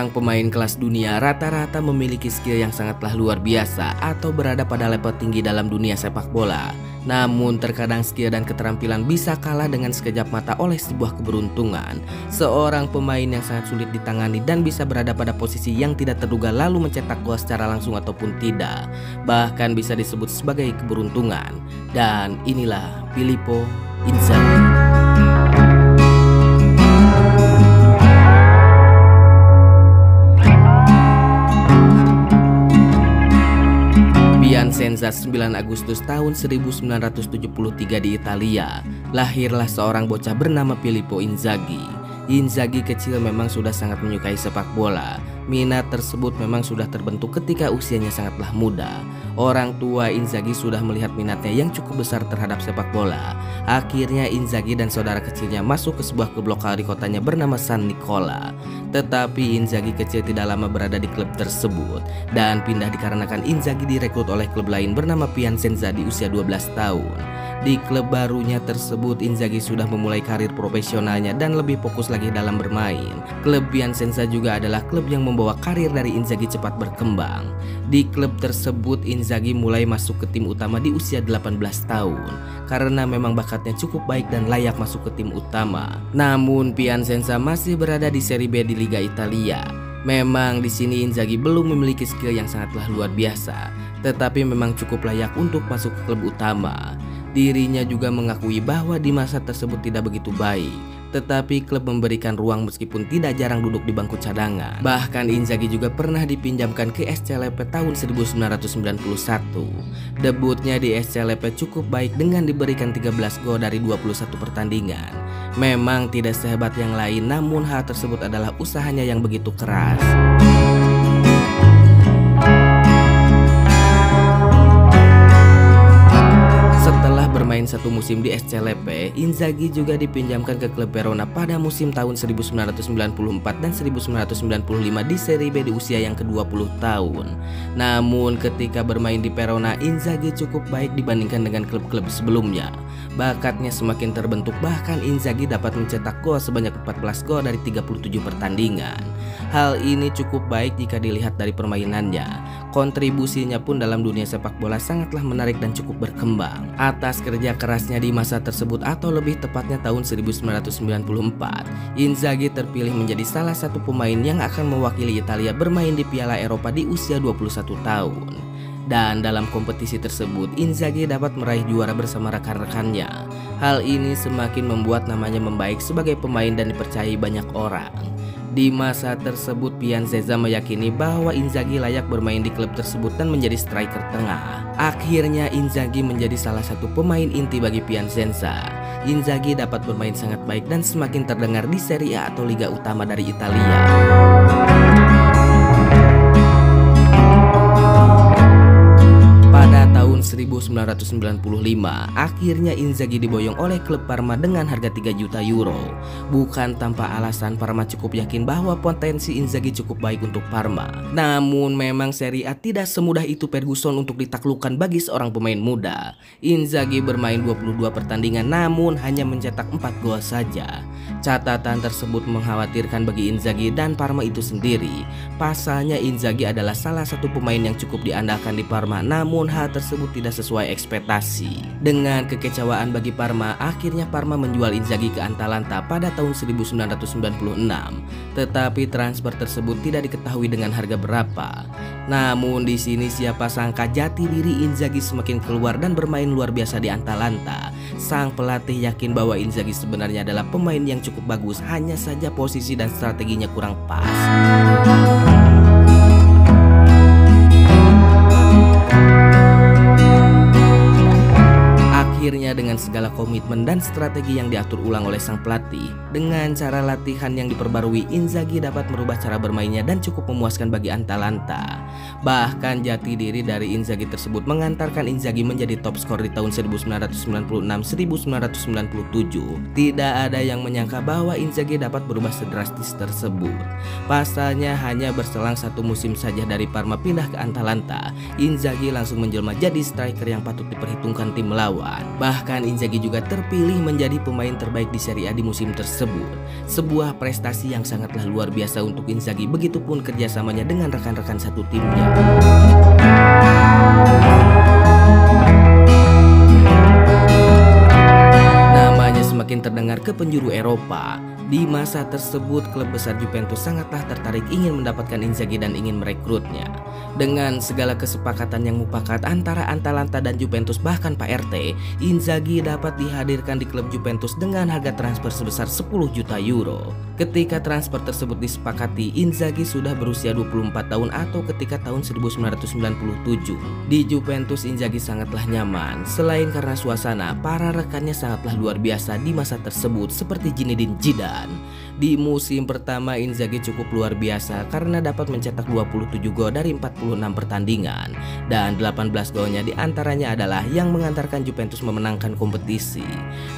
Seorang pemain kelas dunia rata-rata memiliki skill yang sangatlah luar biasa atau berada pada level tinggi dalam dunia sepak bola. Namun terkadang skill dan keterampilan bisa kalah dengan sekejap mata oleh sebuah keberuntungan. Seorang pemain yang sangat sulit ditangani dan bisa berada pada posisi yang tidak terduga lalu mencetak gol secara langsung ataupun tidak, bahkan bisa disebut sebagai keberuntungan. Dan inilah Filippo Inzaghi. Piacenza 9 Agustus tahun 1973 di Italia, lahirlah seorang bocah bernama Filippo Inzaghi. Inzaghi kecil memang sudah sangat menyukai sepak bola. Minat tersebut memang sudah terbentuk ketika usianya sangatlah muda. Orang tua Inzaghi sudah melihat minatnya yang cukup besar terhadap sepak bola. Akhirnya Inzaghi dan saudara kecilnya masuk ke sebuah klub lokal di kotanya bernama San Nicola. Tetapi Inzaghi kecil tidak lama berada di klub tersebut dan pindah dikarenakan Inzaghi direkrut oleh klub lain bernama Piacenza di usia 12 tahun. Di klub barunya tersebut Inzaghi sudah memulai karir profesionalnya dan lebih fokus lagi dalam bermain. Klub Piacenza juga adalah klub yang membawa karir dari Inzaghi cepat berkembang. Di klub tersebut Inzaghi mulai masuk ke tim utama di usia 18 tahun karena memang bakatnya cukup baik dan layak masuk ke tim utama. Namun Piacenza masih berada di Serie B di Liga Italia. Memang di sini Inzaghi belum memiliki skill yang sangatlah luar biasa, tetapi memang cukup layak untuk masuk ke klub utama. Dirinya juga mengakui bahwa di masa tersebut tidak begitu baik, tetapi klub memberikan ruang meskipun tidak jarang duduk di bangku cadangan. Bahkan Inzaghi juga pernah dipinjamkan ke SC Lecce tahun 1991. Debutnya di SC Lecce cukup baik dengan diberikan 13 gol dari 21 pertandingan. Memang tidak sehebat yang lain, namun hal tersebut adalah usahanya yang begitu keras. Bermain satu musim di SC Lecce, Inzaghi juga dipinjamkan ke klub Verona pada musim tahun 1994 dan 1995 di Serie B di usia yang ke-20 tahun. Namun ketika bermain di Verona, Inzaghi cukup baik dibandingkan dengan klub-klub sebelumnya. Bakatnya semakin terbentuk, bahkan Inzaghi dapat mencetak gol sebanyak 14 gol dari 37 pertandingan. Hal ini cukup baik jika dilihat dari permainannya. Kontribusinya pun dalam dunia sepak bola sangatlah menarik dan cukup berkembang. Atas kerja kerasnya di masa tersebut atau lebih tepatnya tahun 1994, Inzaghi terpilih menjadi salah satu pemain yang akan mewakili Italia bermain di Piala Eropa di usia 21 tahun. Dan dalam kompetisi tersebut Inzaghi dapat meraih juara bersama rekan-rekannya. Hal ini semakin membuat namanya membaik sebagai pemain dan dipercayai banyak orang. Di masa tersebut Piacenza meyakini bahwa Inzaghi layak bermain di klub tersebut dan menjadi striker tengah. Akhirnya Inzaghi menjadi salah satu pemain inti bagi Piacenza. Inzaghi dapat bermain sangat baik dan semakin terdengar di Serie A atau liga utama dari Italia. Pada tahun 1995, akhirnya Inzaghi diboyong oleh klub Parma dengan harga 3 juta euro. Bukan tanpa alasan, Parma cukup yakin bahwa potensi Inzaghi cukup baik untuk Parma. Namun memang Serie A tidak semudah itu Ferguson untuk ditaklukkan bagi seorang pemain muda. Inzaghi bermain 22 pertandingan namun hanya mencetak 4 gol saja. Catatan tersebut mengkhawatirkan bagi Inzaghi dan Parma itu sendiri. Pasalnya Inzaghi adalah salah satu pemain yang cukup diandalkan di Parma, namun hal tersebut tidak sesuai ekspektasi. Dengan kekecewaan bagi Parma, akhirnya Parma menjual Inzaghi ke Atalanta pada tahun 1996. Tetapi transfer tersebut tidak diketahui dengan harga berapa. Namun di sini siapa sangka jati diri Inzaghi semakin keluar dan bermain luar biasa di Atalanta. Sang pelatih yakin bahwa Inzaghi sebenarnya adalah pemain yang cukup bagus, hanya saja posisi dan strateginya kurang pas. Akhirnya dengan segala komitmen dan strategi yang diatur ulang oleh sang pelatih, dengan cara latihan yang diperbarui, Inzaghi dapat merubah cara bermainnya dan cukup memuaskan bagi Atalanta. Bahkan jati diri dari Inzaghi tersebut mengantarkan Inzaghi menjadi top skor di tahun 1996-1997. Tidak ada yang menyangka bahwa Inzaghi dapat berubah sedrastis tersebut. Pasalnya hanya berselang satu musim saja dari Parma pindah ke Atalanta, Inzaghi langsung menjelma jadi striker yang patut diperhitungkan tim lawan. Bahkan Inzaghi juga terpilih menjadi pemain terbaik di Serie A di musim tersebut. Sebuah prestasi yang sangatlah luar biasa untuk Inzaghi, begitupun kerjasamanya dengan rekan-rekan satu timnya. Namanya semakin terdengar ke penjuru Eropa. Di masa tersebut, klub besar Juventus sangatlah tertarik ingin mendapatkan Inzaghi dan ingin merekrutnya. Dengan segala kesepakatan yang mufakat antara Atalanta dan Juventus, bahkan Pak RT, Inzaghi dapat dihadirkan di klub Juventus dengan harga transfer sebesar 10 juta euro. Ketika transfer tersebut disepakati, Inzaghi sudah berusia 24 tahun atau ketika tahun 1997. Di Juventus, Inzaghi sangatlah nyaman. Selain karena suasana, para rekannya sangatlah luar biasa di masa tersebut seperti Zinedine Zidane. Di musim pertama, Inzaghi cukup luar biasa karena dapat mencetak 27 gol dari 46 pertandingan, dan 18 golnya diantaranya adalah yang mengantarkan Juventus memenangkan kompetisi.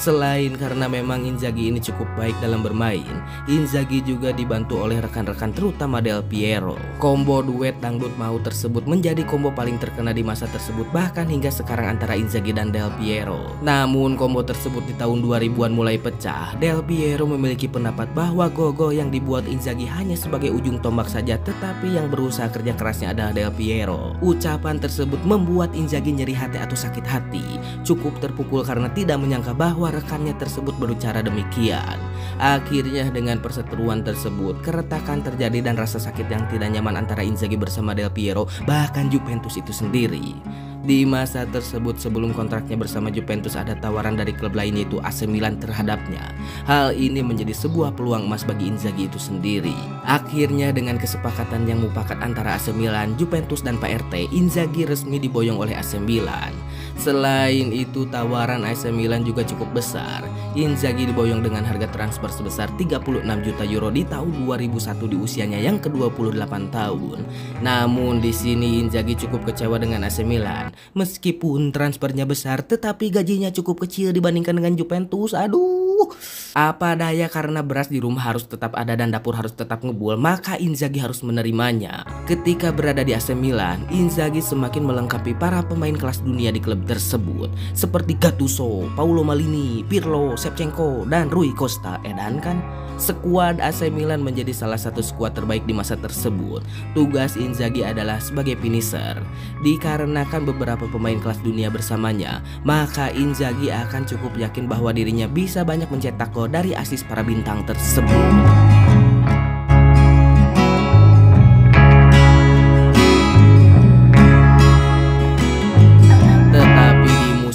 Selain karena memang Inzaghi ini cukup baik dalam bermain, Inzaghi juga dibantu oleh rekan-rekan terutama Del Piero. Kombo duet dangdut mau tersebut menjadi kombo paling terkenal di masa tersebut, bahkan hingga sekarang antara Inzaghi dan Del Piero. Namun kombo tersebut di tahun 2000-an mulai pecah. Del Piero memiliki pendapat bahwa gol-gol yang dibuat Inzaghi hanya sebagai ujung tombak saja, tetapi yang berusaha kerja kerasnya adalah Del Piero. Ucapan tersebut membuat Inzaghi nyeri hati atau sakit hati, cukup terpukul karena tidak menyangka bahwa rekannya tersebut berbicara demikian. Akhirnya dengan perseteruan tersebut, keretakan terjadi dan rasa sakit yang tidak nyaman antara Inzaghi bersama Del Piero, bahkan Juventus itu sendiri. Di masa tersebut, sebelum kontraknya bersama Juventus, ada tawaran dari klub lain yaitu AC Milan terhadapnya. Hal ini menjadi sebuah peluang emas bagi Inzaghi itu sendiri. Akhirnya dengan kesepakatan yang mufakat antara AC Milan, Juventus dan Pak RT, Inzaghi resmi diboyong oleh AC Milan. Selain itu, tawaran AC Milan juga cukup besar. Inzaghi diboyong dengan harga transfer sebesar 36 juta euro di tahun 2001 di usianya yang ke-28 tahun. Namun di sini Inzaghi cukup kecewa dengan AC Milan. Meskipun transfernya besar, tetapi gajinya cukup kecil dibandingkan dengan Juventus. Aduh, apa daya, karena beras di rumah harus tetap ada dan dapur harus tetap ngebul, maka Inzaghi harus menerimanya. Ketika berada di AC Milan, Inzaghi semakin melengkapi para pemain kelas dunia di klub tersebut seperti Gattuso, Paolo Maldini, Pirlo, Shevchenko, dan Rui Costa. Edan kan? Skuad AC Milan menjadi salah satu skuad terbaik di masa tersebut. Tugas Inzaghi adalah sebagai finisher. Dikarenakan beberapa pemain kelas dunia bersamanya, maka Inzaghi akan cukup yakin bahwa dirinya bisa banyak mencetak gol dari asis para bintang tersebut.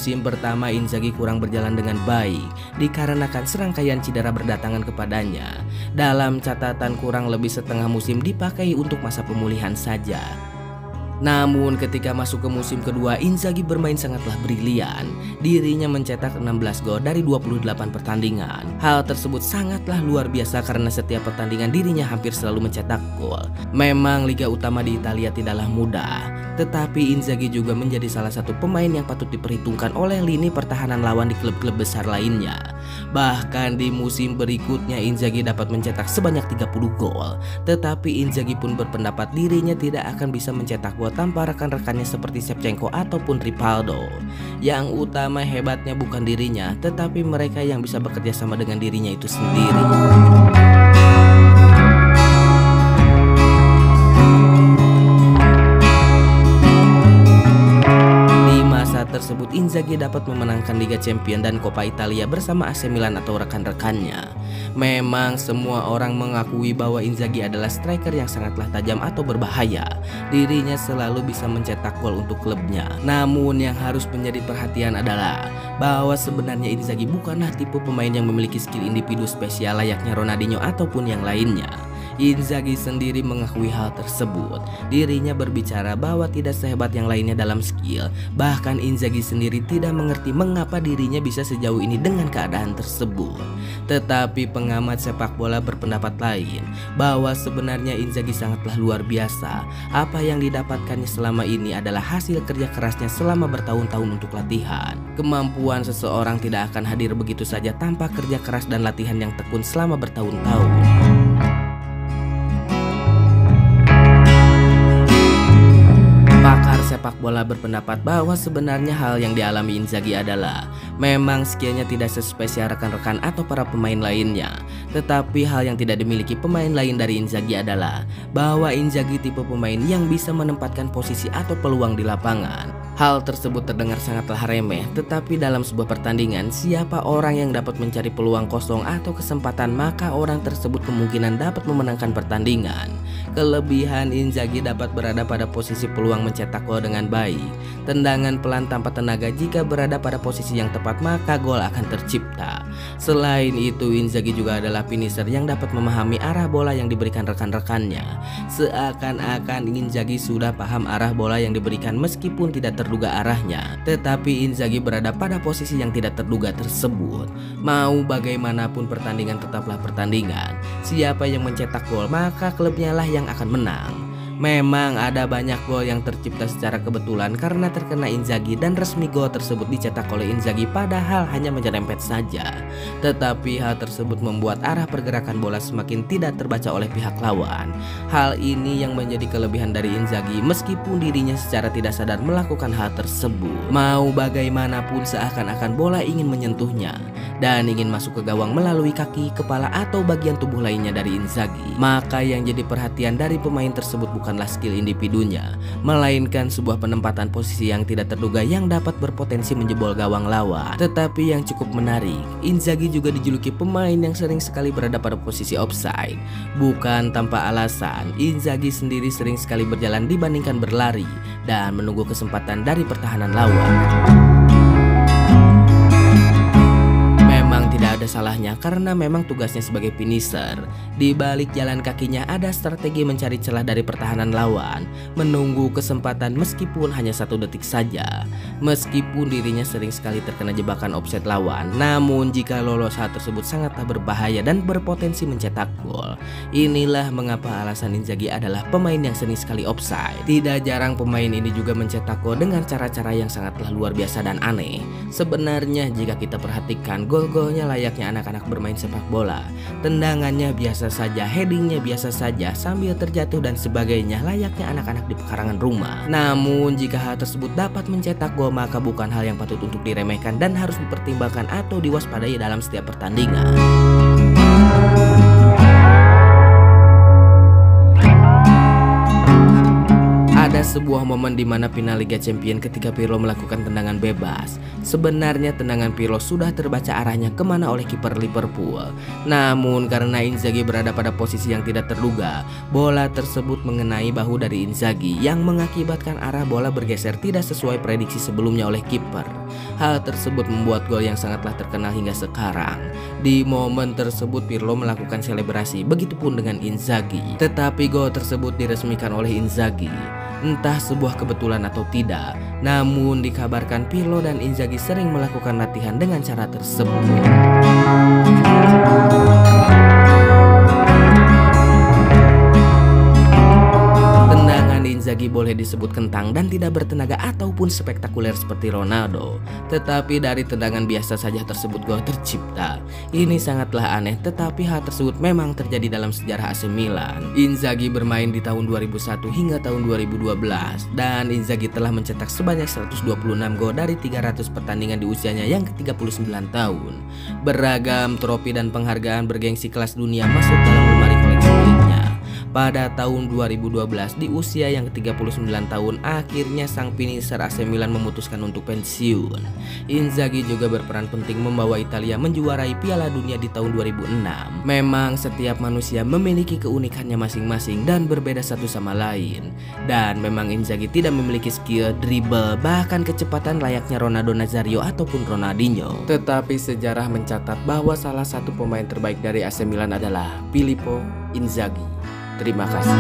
Musim pertama Inzaghi kurang berjalan dengan baik dikarenakan serangkaian cedera berdatangan kepadanya. Dalam catatan, kurang lebih setengah musim dipakai untuk masa pemulihan saja. Namun ketika masuk ke musim kedua, Inzaghi bermain sangatlah brilian. Dirinya mencetak 16 gol dari 28 pertandingan. Hal tersebut sangatlah luar biasa karena setiap pertandingan dirinya hampir selalu mencetak gol. Memang liga utama di Italia tidaklah mudah, tetapi Inzaghi juga menjadi salah satu pemain yang patut diperhitungkan oleh lini pertahanan lawan di klub-klub besar lainnya. Bahkan di musim berikutnya Inzaghi dapat mencetak sebanyak 30 gol. Tetapi Inzaghi pun berpendapat dirinya tidak akan bisa mencetak gol tanpa rekan-rekannya seperti Shevchenko ataupun Rivaldo. Yang utama hebatnya bukan dirinya, tetapi mereka yang bisa bekerja sama dengan dirinya itu sendiri. Tersebut Inzaghi dapat memenangkan Liga Champions dan Coppa Italia bersama AC Milan atau rekan-rekannya. Memang semua orang mengakui bahwa Inzaghi adalah striker yang sangatlah tajam atau berbahaya. Dirinya selalu bisa mencetak gol untuk klubnya. Namun yang harus menjadi perhatian adalah bahwa sebenarnya Inzaghi bukanlah tipe pemain yang memiliki skill individu spesial layaknya Ronaldinho ataupun yang lainnya. Inzaghi sendiri mengakui hal tersebut. Dirinya berbicara bahwa tidak sehebat yang lainnya dalam skill. Bahkan Inzaghi sendiri tidak mengerti mengapa dirinya bisa sejauh ini dengan keadaan tersebut. Tetapi pengamat sepak bola berpendapat lain, bahwa sebenarnya Inzaghi sangatlah luar biasa. Apa yang didapatkannya selama ini adalah hasil kerja kerasnya selama bertahun-tahun untuk latihan. Kemampuan seseorang tidak akan hadir begitu saja tanpa kerja keras dan latihan yang tekun selama bertahun-tahun. sepak bola berpendapat bahwa sebenarnya hal yang dialami Inzaghi adalah memang skillnya tidak sespesial rekan-rekan atau para pemain lainnya. Tetapi hal yang tidak dimiliki pemain lain dari Inzaghi adalah bahwa Inzaghi tipe pemain yang bisa menempatkan posisi atau peluang di lapangan. Hal tersebut terdengar sangatlah remeh, tetapi dalam sebuah pertandingan, siapa orang yang dapat mencari peluang kosong atau kesempatan, maka orang tersebut kemungkinan dapat memenangkan pertandingan. Kelebihan Inzaghi dapat berada pada posisi peluang mencetak gol dengan baik. Tendangan pelan tanpa tenaga, jika berada pada posisi yang tepat maka gol akan tercipta. Selain itu, Inzaghi juga adalah finisher yang dapat memahami arah bola yang diberikan rekan-rekannya. Seakan-akan Inzaghi sudah paham arah bola yang diberikan meskipun tidak terduga arahnya. Tetapi Inzaghi berada pada posisi yang tidak terduga tersebut. Mau bagaimanapun pertandingan tetaplah pertandingan. Siapa yang mencetak gol maka klubnya lah yang akan menang. Memang ada banyak gol yang tercipta secara kebetulan karena terkena Inzaghi dan resmi gol tersebut dicetak oleh Inzaghi padahal hanya menyerempet saja. Tetapi hal tersebut membuat arah pergerakan bola semakin tidak terbaca oleh pihak lawan. Hal ini yang menjadi kelebihan dari Inzaghi meskipun dirinya secara tidak sadar melakukan hal tersebut. Mau bagaimanapun seakan-akan bola ingin menyentuhnya dan ingin masuk ke gawang melalui kaki, kepala atau bagian tubuh lainnya dari Inzaghi. Maka yang jadi perhatian dari pemain tersebut bukanlah skill individunya, melainkan sebuah penempatan posisi yang tidak terduga yang dapat berpotensi menjebol gawang lawan. Tetapi yang cukup menarik, Inzaghi juga dijuluki pemain yang sering sekali berada pada posisi offside. Bukan tanpa alasan, Inzaghi sendiri sering sekali berjalan dibandingkan berlari dan menunggu kesempatan dari pertahanan lawan. Ada salahnya karena memang tugasnya sebagai finisher. Di balik jalan kakinya ada strategi mencari celah dari pertahanan lawan, menunggu kesempatan meskipun hanya 1 detik saja. Meskipun dirinya sering sekali terkena jebakan offside lawan, namun jika lolos hal tersebut sangatlah berbahaya dan berpotensi mencetak gol. Inilah mengapa alasan Inzaghi adalah pemain yang sering sekali offside. Tidak jarang pemain ini juga mencetak gol dengan cara-cara yang sangatlah luar biasa dan aneh. Sebenarnya jika kita perhatikan, gol-golnya layaknya anak-anak bermain sepak bola. Tendangannya biasa saja, headingnya biasa saja, sambil terjatuh dan sebagainya layaknya anak-anak di pekarangan rumah. Namun jika hal tersebut dapat mencetak gol maka bukan hal yang patut untuk diremehkan dan harus dipertimbangkan atau diwaspadai dalam setiap pertandingan. Ada sebuah momen di mana final Liga Champions ketika Pirlo melakukan tendangan bebas. Sebenarnya tendangan Pirlo sudah terbaca arahnya kemana oleh kiper Liverpool. Namun karena Inzaghi berada pada posisi yang tidak terduga, bola tersebut mengenai bahu dari Inzaghi yang mengakibatkan arah bola bergeser tidak sesuai prediksi sebelumnya oleh kiper. Hal tersebut membuat gol yang sangatlah terkenal hingga sekarang. Di momen tersebut Pirlo melakukan selebrasi, begitupun dengan Inzaghi. Tetapi gol tersebut diresmikan oleh Inzaghi. Entah sebuah kebetulan atau tidak, namun dikabarkan Pirlo dan Inzaghi sering melakukan latihan dengan cara tersebut. Inzaghi boleh disebut kentang dan tidak bertenaga ataupun spektakuler seperti Ronaldo, tetapi dari tendangan biasa saja tersebut gol tercipta. Ini sangatlah aneh, tetapi hal tersebut memang terjadi dalam sejarah AC Milan. Inzaghi bermain di tahun 2001 hingga tahun 2012 dan Inzaghi telah mencetak sebanyak 126 gol dari 300 pertandingan di usianya yang ke-39 tahun. Beragam trofi dan penghargaan bergengsi kelas dunia masuk dalam lemari koleksi miliknya. Pada tahun 2012 di usia yang ke-39 tahun akhirnya sang finisher AC Milan memutuskan untuk pensiun. Inzaghi juga berperan penting membawa Italia menjuarai Piala Dunia di tahun 2006. Memang setiap manusia memiliki keunikannya masing-masing dan berbeda satu sama lain. Dan memang Inzaghi tidak memiliki skill, dribble, bahkan kecepatan layaknya Ronaldo Nazario ataupun Ronaldinho. Tetapi sejarah mencatat bahwa salah satu pemain terbaik dari AC Milan adalah Filippo Inzaghi. Terima kasih.